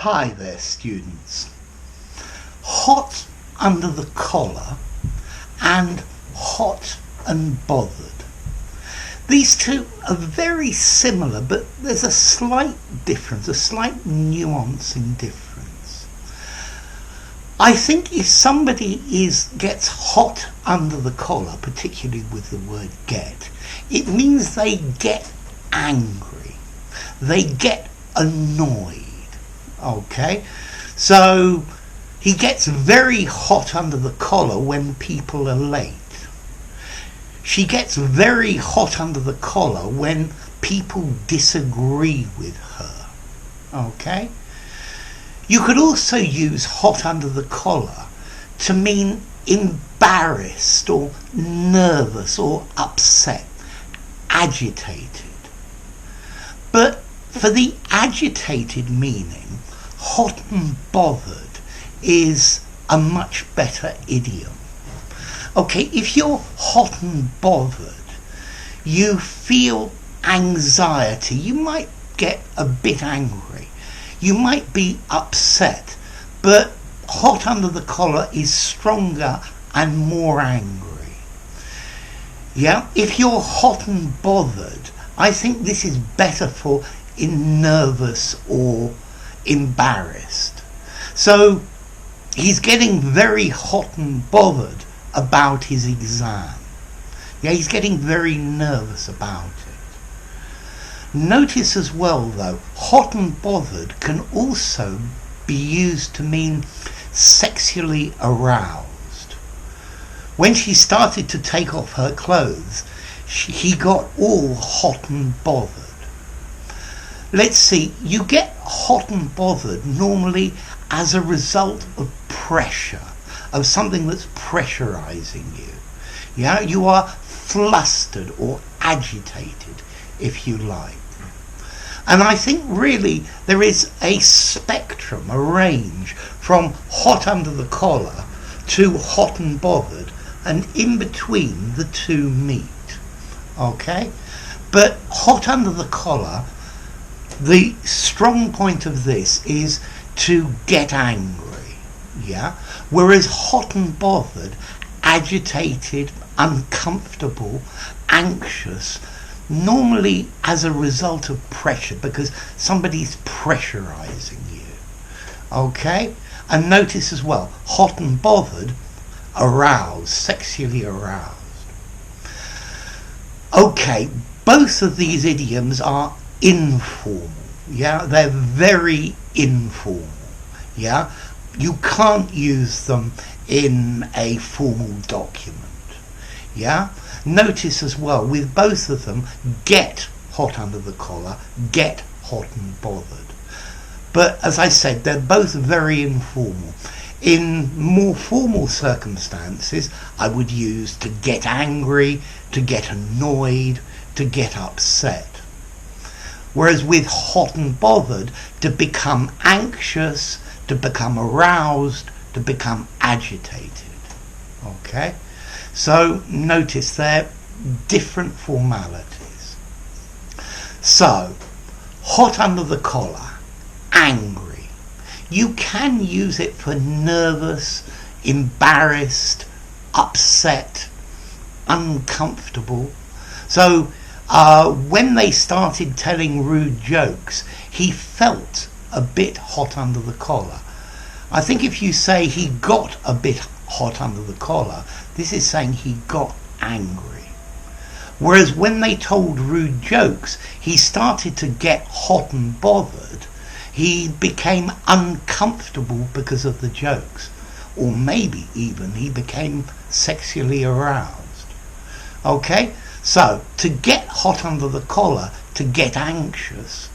Hi there, students. Hot under the collar and hot and bothered. These two are very similar, but there's a slight difference, a slight nuancing difference. I think if somebody gets hot under the collar, particularly with the word get, it means they get angry, they get annoyed. Okay, so he gets very hot under the collar when people are late. She gets very hot under the collar when people disagree with her. Okay, you could also use hot under the collar to mean embarrassed or nervous or upset, agitated. But for the agitated meaning, hot and bothered is a much better idiom. Okay, if you're hot and bothered, you feel anxiety, you might get a bit angry, you might be upset, but hot under the collar is stronger and more angry. Yeah, if you're hot and bothered, I think this is better for nervous or embarrassed. So he's getting very hot and bothered about his exam. Yeah, he's getting very nervous about it. Notice as well though, hot and bothered can also be used to mean sexually aroused. When she started to take off her clothes, he got all hot and bothered. Let's see, you get hot and bothered normally as a result of pressure, of something that's pressurizing you. Yeah, you are flustered or agitated, if you like. And I think really there is a spectrum, a range from hot under the collar to hot and bothered, and in between the two meet. Okay? But hot under the collar, the strong point of this is to get angry, yeah? Whereas hot and bothered, agitated, uncomfortable, anxious, normally as a result of pressure, because somebody's pressurizing you, okay? And notice as well, hot and bothered, aroused, sexually aroused. Okay, both of these idioms are informal, yeah, they're very informal, yeah, you can't use them in a formal document, yeah. Notice as well, with both of them, get hot under the collar, get hot and bothered, but as I said, they're both very informal. In more formal circumstances, I would use to get angry, to get annoyed, to get upset. Whereas with hot and bothered, to become anxious, to become aroused, to become agitated. Okay? So notice they're different formalities. So, hot under the collar, angry. You can use it for nervous, embarrassed, upset, uncomfortable. So, when they started telling rude jokes, he felt a bit hot under the collar. I think if you say he got a bit hot under the collar, this is saying he got angry. Whereas when they told rude jokes, he started to get hot and bothered. He became uncomfortable because of the jokes. Or maybe even he became sexually aroused. Okay? So, to get hot under the collar, to get anxious,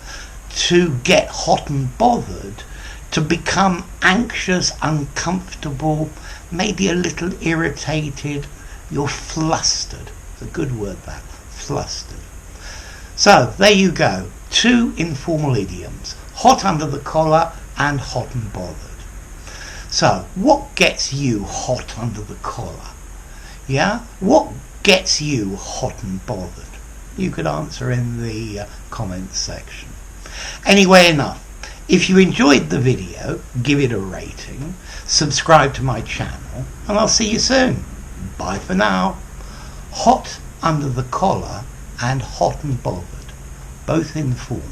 to get hot and bothered, to become anxious, uncomfortable, maybe a little irritated, you're flustered. It's a good word that, flustered. So, there you go. Two informal idioms. Hot under the collar and hot and bothered. So, what gets you hot under the collar? Yeah? What gets you hot and bothered? You could answer in the comments section. Anyway, enough. If you enjoyed the video, give it a rating, subscribe to my channel, and I'll see you soon. Bye for now. Hot under the collar and hot and bothered, both in form.